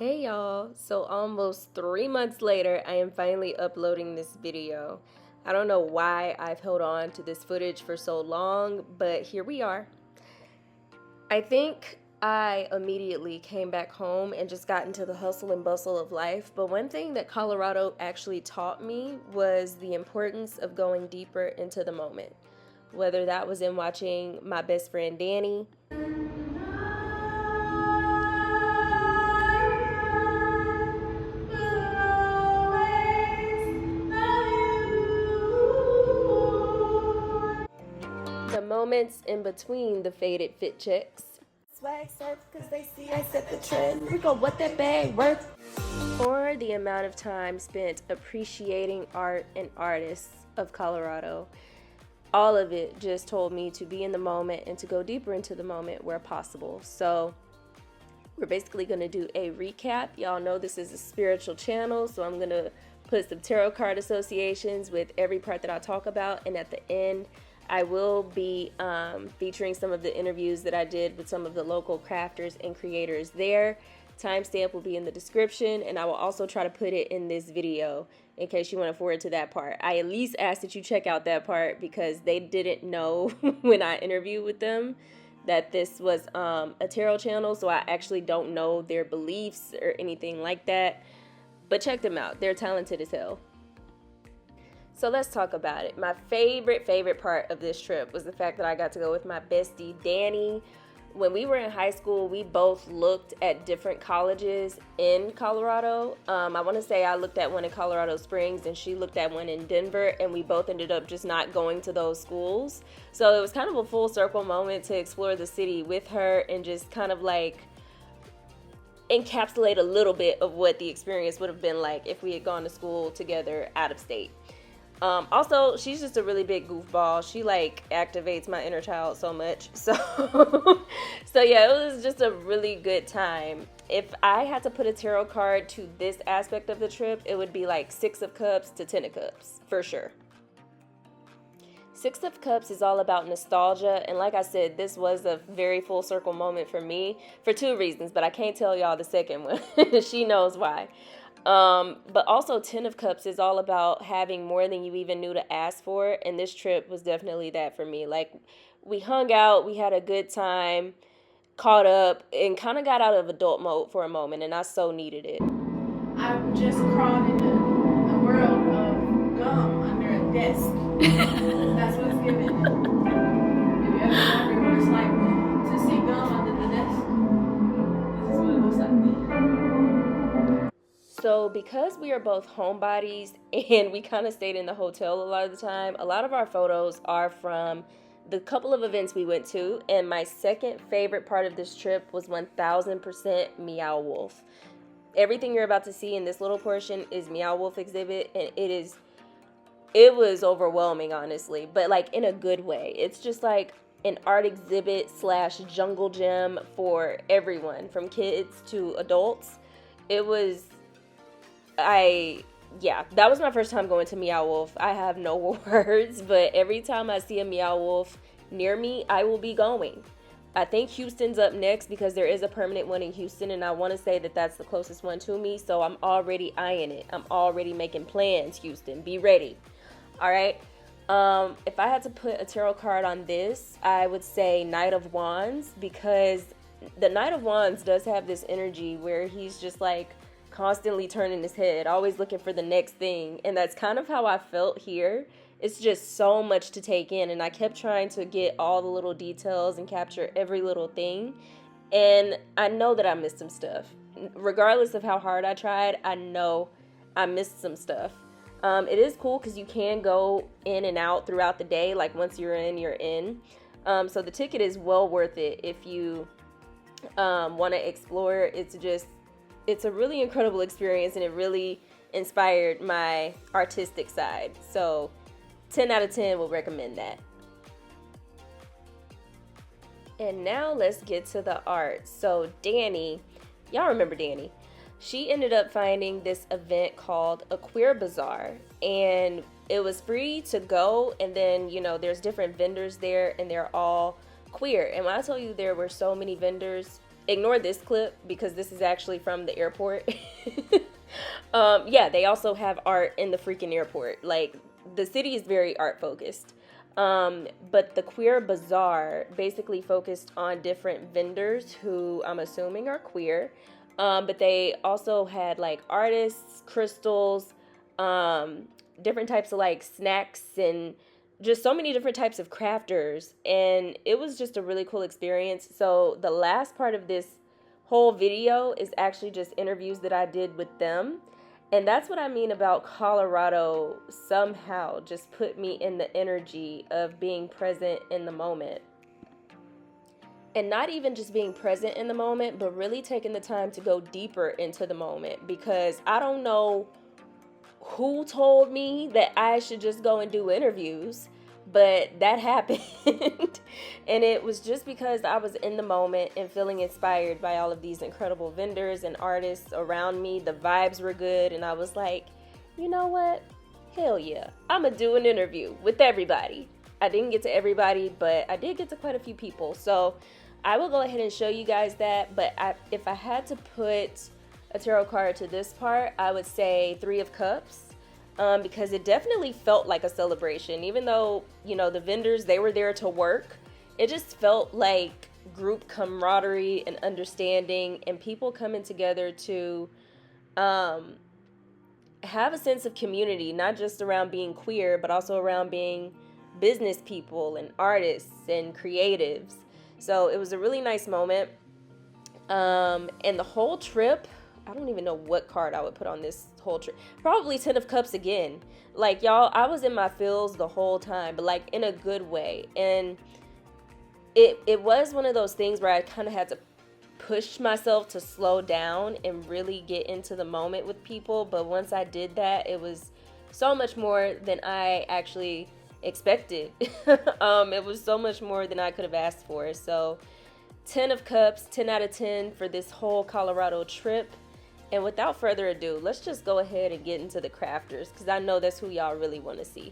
Hey y'all, so almost 3 months later, I am finally uploading this video. I don't know why I've held on to this footage for so long, but here we are. I think I immediately came back home and just got into the hustle and bustle of life, but one thing that Colorado actually taught me was the importance of going deeper into the moment. Whether that was in watching my best friend Danny, the moments in between the faded fit checks, swag surf cause they see I set the trend, we go what that bag worth, or the amount of time spent appreciating art and artists of Colorado. All of it just told me to be in the moment and to go deeper into the moment where possible. So we're basically going to do a recap. Y'all know this is a spiritual channel, so I'm going to put some tarot card associations with every part that I talk about, and at the end I will be featuring some of the interviews that I did with some of the local crafters and creators there. Timestamp will be in the description, and I will also try to put it in this video in case you want to forward to that part. I at least ask that you check out that part because they didn't know when I interviewed with them that this was a tarot channel, so I actually don't know their beliefs or anything like that. But check them out. They're talented as hell. So let's talk about it. My favorite part of this trip was the fact that I got to go with my bestie, Danny. When we were in high school, we both looked at different colleges in Colorado. I want to say I looked at one in Colorado Springs and she looked at one in Denver, and we both ended up just not going to those schools. So it was kind of a full circle moment to explore the city with her and just kind of like encapsulate a little bit of what the experience would have been like if we had gone to school together out of state. Also, she's just a really big goofball. She like activates my inner child so much. So yeah, it was just a really good time. If I had to put a tarot card to this aspect of the trip, it would be like 6 of Cups to 10 of Cups, for sure. 6 of Cups is all about nostalgia, and like I said, this was a very full circle moment for me for 2 reasons, but I can't tell y'all the second one. She knows why. But also 10 of Cups is all about having more than you even knew to ask for, and this trip was definitely that for me. Like, we hung out, we had a good time, caught up, and kind of got out of adult mode for a moment, and I so needed it. I've just crawled into a world of gum under a desk. That's what's given. Have you ever wondered what it's like to see gum under the desk? This is what it looks like. So because we are both homebodies and we kind of stayed in the hotel a lot of the time, a lot of our photos are from the couple of events we went to, and my second favorite part of this trip was 1000% Meow Wolf. Everything you're about to see in this little portion is Meow Wolf exhibit, and it was overwhelming, honestly, but like in a good way. It's just like an art exhibit / jungle gym for everyone, from kids to adults. It was that was my first time going to Meow Wolf. I have no words, but every time I see a Meow Wolf near me, I will be going. I think Houston's up next because there is a permanent one in Houston, and I want to say that that's the closest one to me, so I'm already eyeing it. I'm already making plans, Houston. Be ready. All right? If I had to put a tarot card on this, I would say Knight of Wands, because the Knight of Wands does have this energy where he's just like constantly turning his head, always looking for the next thing, and that's kind of how I felt here. It's just so much to take in, and I kept trying to get all the little details and capture every little thing, and I know that I missed some stuff. Regardless of how hard I tried, I know I missed some stuff. It is cool because you can go in and out throughout the day. Like, once you're in, you're in. So the ticket is well worth it if you want to explore. It's a really incredible experience, and it really inspired my artistic side. So 10 out of 10 will recommend that. And now let's get to the art. So Danny, y'all remember Danny? She ended up finding this event called a Queer Bazaar, and it was free to go, and then, you know, there's different vendors there, and they're all queer. And when I tell you there were so many vendors, ignore this clip because this is actually from the airport. Yeah, they also have art in the freaking airport. Like, the city is very art focused. But the Queer Bazaar basically focused on different vendors who I'm assuming are queer. But they also had like artists, crystals, different types of like snacks, and just so many different types of crafters. And it was just a really cool experience. So the last part of this whole video is actually just interviews that I did with them. And that's what I mean about Colorado somehow just put me in the energy of being present in the moment. And not even just being present in the moment, but really taking the time to go deeper into the moment. Because I don't know who told me that I should just go and do interviews, but that happened. And it was just because I was in the moment and feeling inspired by all of these incredible vendors and artists around me. The vibes were good, and I was like, you know what? Hell yeah, I'm gonna do an interview with everybody. I didn't get to everybody, but I did get to quite a few people. So I will go ahead and show you guys that. But if I had to put a tarot card to this part, I would say Three of Cups. Because it definitely felt like a celebration. Even though, you know, the vendors, they were there to work, it just felt like group camaraderie and understanding, and people coming together to have a sense of community, not just around being queer, but also around being business people and artists and creatives. So it was a really nice moment. And the whole trip, I don't even know what card I would put on this whole trip. Probably 10 of Cups again. Like, y'all, I was in my feels the whole time, but like in a good way. And it was one of those things where I kind of had to push myself to slow down and really get into the moment with people. But once I did that, it was so much more than I actually expected. It was so much more than I could have asked for. So 10 of Cups, 10 out of 10 for this whole Colorado trip. And without further ado, let's just go ahead and get into the crafters, because I know that's who y'all really want to see.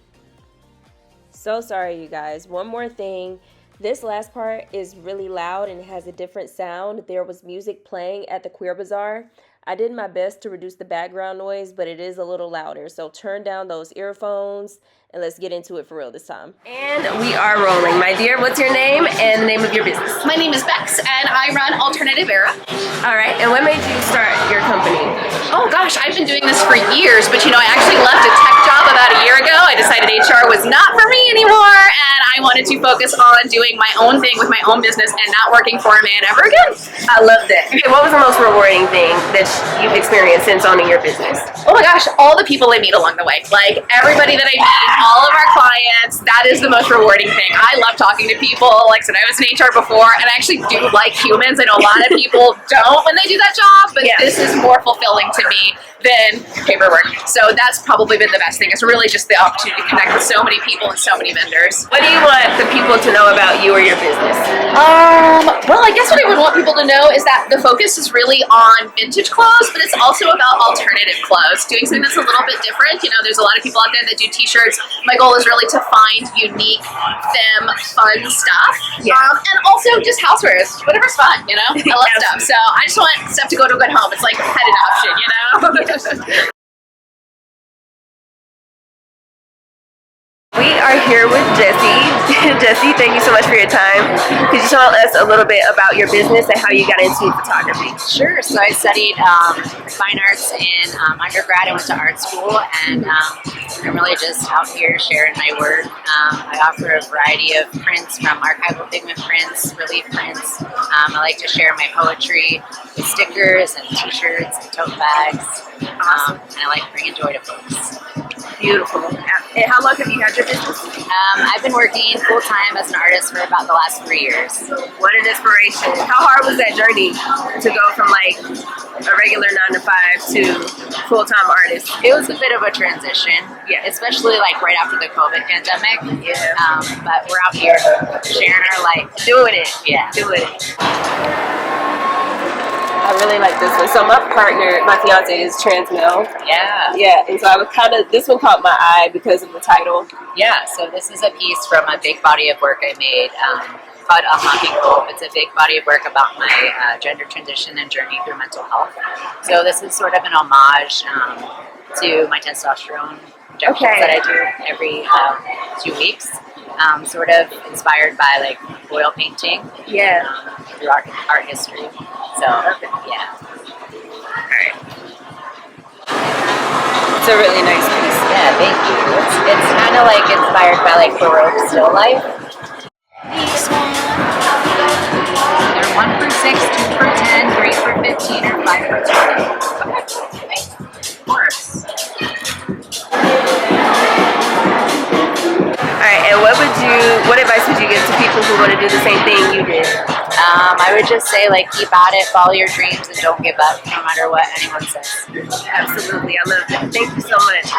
So sorry, you guys. One more thing. This last part is really loud and it has a different sound. There was music playing at the Queer Bazaar. I did my best to reduce the background noise, but it is a little louder. So turn down those earphones and let's get into it for real this time. And we are rolling. My dear, what's your name and the name of your business? My name is Bex, and I run Alternative Era. All right, and what made you start your company? Oh gosh, I've been doing this for years, but you know, I actually left a tech job about a year ago. I decided HR was not for me anymore, and I wanted to focus on doing my own thing with my own business and not working for a man ever again. I love that. Okay, what was the most rewarding thing that you've experienced since owning your business? Oh my gosh, all the people I meet along the way. Like, everybody that I meet, all of our clients, that is the most rewarding thing. I love talking to people. Like I said, I was in HR before, and I actually do like humans. I know a lot of people don't when they do that job, but this is more fulfilling to me than paperwork. So that's probably been the best thing. It's really just the opportunity to connect with so many people and so many vendors. What do you want the people to know about you or your business? Well, I guess what I would want people to know is that the focus is really on vintage clothes, but it's also about alternative clothes, doing something that's a little bit different. You know, there's a lot of people out there that do t-shirts. My goal is really to find unique, femme, fun stuff. And also just housewares, whatever's fun, you know? I love stuff. So I just want stuff to go to a good home. It's like pet adoption, you know? We are here with Jessie. Jessie, thank you so much for your time. Could you tell us a little bit about your business and how you got into photography? Sure. So I studied fine arts in undergrad. I went to art school, and I'm really just out here sharing my work. I offer a variety of prints, from archival pigment prints, relief prints. I like to share my poetry with stickers and t-shirts and tote bags. And I like to bring joy to folks. Beautiful. And how long have you had your business? I've been working full-time as an artist for about the last 3 years. What an inspiration. How hard was that journey to go from like a regular 9 to 5 to full-time artist? It was a bit of a transition, especially like right after the COVID pandemic. But we're out here sharing our life. Doing it. Doing it. I really like this one. So my partner, my fiance, is trans male. Yeah, and so I was this one caught my eye because of the title. Yeah, so this is a piece from a big body of work I made called Unlocking Hope. It's a big body of work about my gender transition and journey through mental health. So this is sort of an homage to my testosterone injections that I do every 2 weeks. Sort of inspired by like oil painting, through art history. So yeah. Alright. It's a really nice piece. Yeah, thank you. It's kind of like inspired by like Baroque still life. They're 1 for 6, 2 for 10, 3 for 15, or 5 for 20. Of course. Alright, and what advice would you give to people who want to do the same thing you did? I would just say, like, keep at it, follow your dreams, and don't give up, no matter what anyone says. Absolutely, I love that. Thank you so much.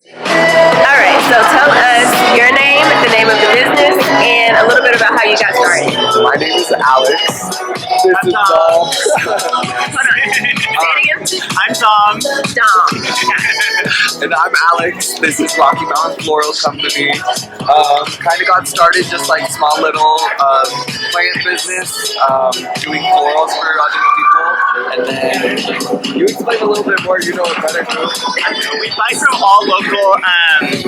Alright, so tell us your name, the name of the business, and a little bit about how you got started. My name is Alex. This is Dom. Hold on. Say it again. I'm Dom. Dom. And I'm Alex. This is Rocky Mountain Floral Company. Kind of got started just like small little plant business, doing florals for other people. And then you explain a little bit more, you know it better too. We buy from all local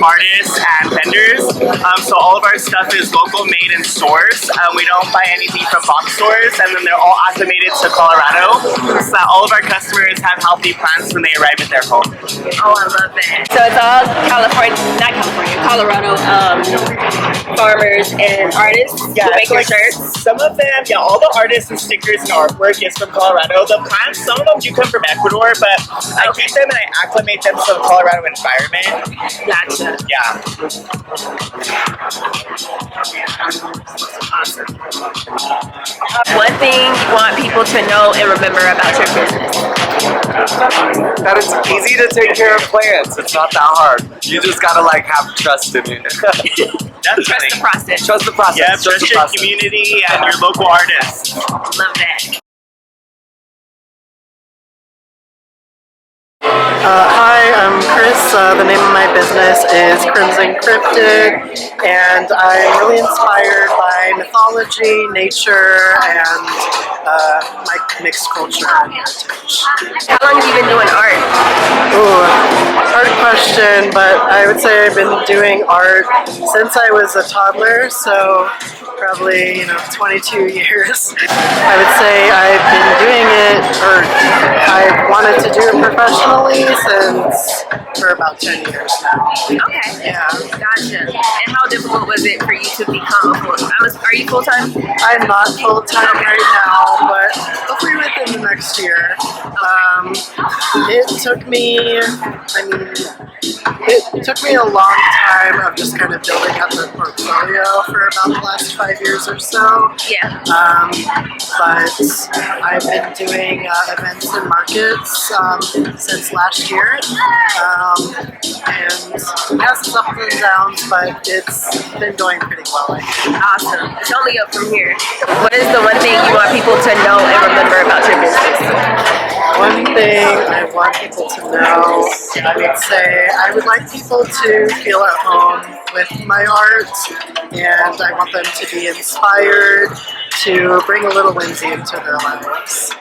artists and vendors. So all of our stuff is local made in stores. We don't buy anything from box stores, and then they're all acclimated to Colorado, so that all of our customers have healthy plants when they arrive at their home. Oh, I love that. So it's all Colorado farmers and artists who make your shirts? Some of them, all the artists and stickers and artwork is from Colorado. The plants, some of them do come from Ecuador, but I keep them and I acclimate them to the Colorado environment. Gotcha. Yeah. Awesome. One thing you want people to know and remember about your business? That it's easy to take care of plants. It's not that hard. You just gotta like have trust in it. Trust the process. Trust the process. Yeah, trust your community and your local artists. Love that. Hi, I'm Chris. The name of my business is Crimson Cryptid, and I'm really inspired by mythology, nature, and my mixed culture and heritage. How long have you been doing art? Ooh, hard question, but I would say I've been doing art since I was a toddler, so probably 22 years. I would say I've been doing it, or I wanted to do it professionally for about 10 years now. Okay. Yeah. Gotcha. And how difficult was it for you to become a full-time? Are you full-time? I'm not full-time right now, but hopefully within the next year. It took me a long time of just kind of building up the portfolio for about the last 5 years or so. Yeah. But I've been doing events and markets since last year. And it has its ups and downs, but it's been going pretty well. Awesome. It's only up from here. What is the one thing you want people to know and remember about your business? One thing I want people to know, I would say, I would like people to feel at home with my art, and I want them to be inspired to bring a little whimsy into their lives.